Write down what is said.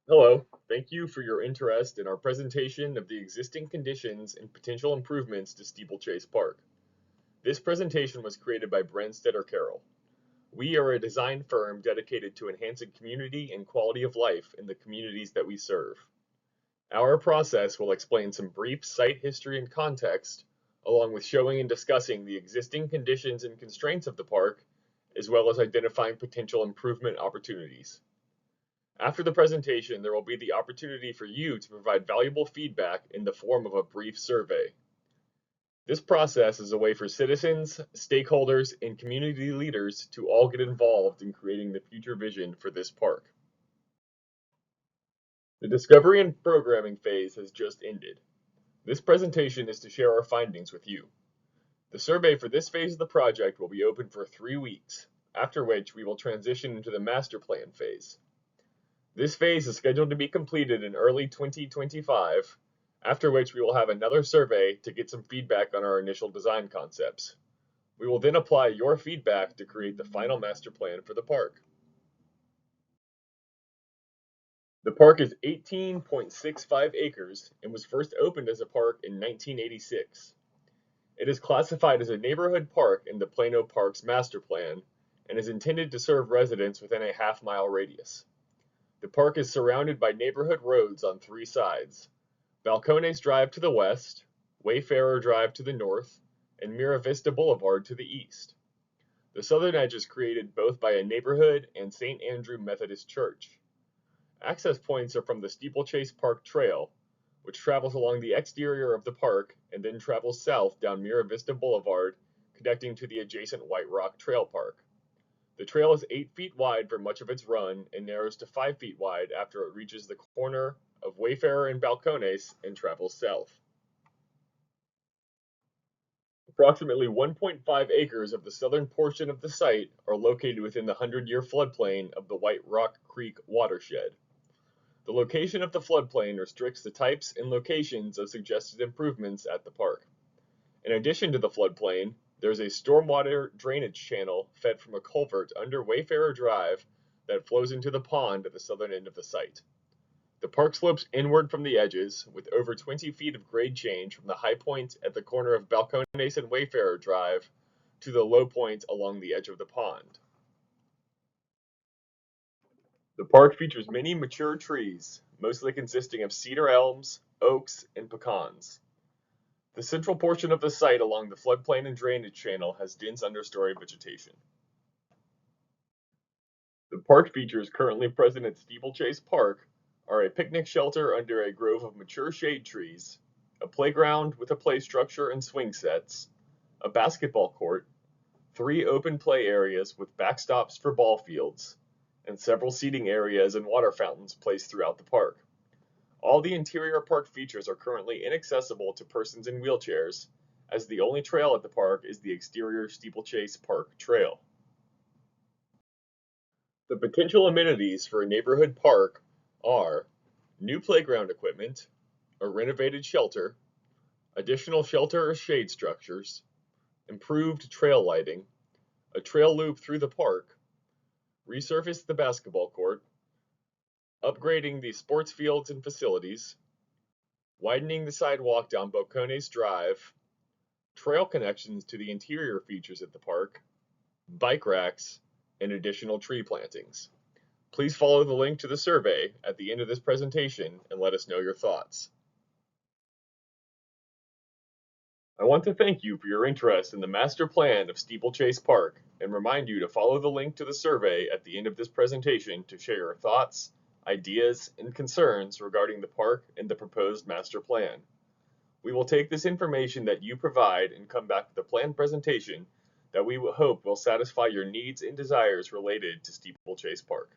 Hello, thank you for your interest in our presentation of the existing conditions and potential improvements to Steeplechase Park. This presentation was created by Branstetter Carroll. We are a design firm dedicated to enhancing community and quality of life in the communities that we serve. Our process will explain some brief site history and context, along with showing and discussing the existing conditions and constraints of the park, as well as identifying potential improvement opportunities. After the presentation, there will be the opportunity for you to provide valuable feedback in the form of a brief survey. This process is a way for citizens, stakeholders, and community leaders to all get involved in creating the future vision for this park. The discovery and programming phase has just ended. This presentation is to share our findings with you. The survey for this phase of the project will be open for 3 weeks, after which we will transition into the master plan phase. This phase is scheduled to be completed in early 2025, after which we will have another survey to get some feedback on our initial design concepts. We will then apply your feedback to create the final master plan for the park. The park is 18.65 acres and was first opened as a park in 1986. It is classified as a neighborhood park in the Plano Parks Master Plan and is intended to serve residents within a half-mile radius. The park is surrounded by neighborhood roads on 3 sides: Balcones Drive to the west, Wayfarer Drive to the north, and Mira Vista Boulevard to the east. The southern edge is created both by a neighborhood and St. Andrew Methodist Church. Access points are from the Steeplechase Park Trail, which travels along the exterior of the park and then travels south down Mira Vista Boulevard, connecting to the adjacent White Rock Trail Park. The trail is 8 feet wide for much of its run and narrows to 5 feet wide after it reaches the corner of Wayfarer and Balcones and travels south. Approximately 1.5 acres of the southern portion of the site are located within the 100-year floodplain of the White Rock Creek watershed. The location of the floodplain restricts the types and locations of suggested improvements at the park. In addition to the floodplain, there is a stormwater drainage channel fed from a culvert under Wayfarer Drive that flows into the pond at the southern end of the site. The park slopes inward from the edges, with over 20 feet of grade change from the high point at the corner of Balcones and Wayfarer Drive to the low point along the edge of the pond. The park features many mature trees, mostly consisting of cedar elms, oaks, and pecans. The central portion of the site along the floodplain and drainage channel has dense understory vegetation. The park features currently present at Steeplechase Park are a picnic shelter under a grove of mature shade trees, a playground with a play structure and swing sets, a basketball court, 3 open play areas with backstops for ball fields, and several seating areas and water fountains placed throughout the park. All the interior park features are currently inaccessible to persons in wheelchairs, as the only trail at the park is the exterior Steeplechase Park Trail. The potential amenities for a neighborhood park are new playground equipment, a renovated shelter, additional shelter or shade structures, improved trail lighting, a trail loop through the park, resurface the basketball court, upgrading the sports fields and facilities, widening the sidewalk down Balcones Drive, trail connections to the interior features at the park, bike racks, and additional tree plantings. Please follow the link to the survey at the end of this presentation and let us know your thoughts. I want to thank you for your interest in the master plan of Steeplechase Park and remind you to follow the link to the survey at the end of this presentation to share your thoughts, ideas, and concerns regarding the park and the proposed master plan. We will take this information that you provide and come back with a planned presentation that we hope will satisfy your needs and desires related to Steeplechase Park.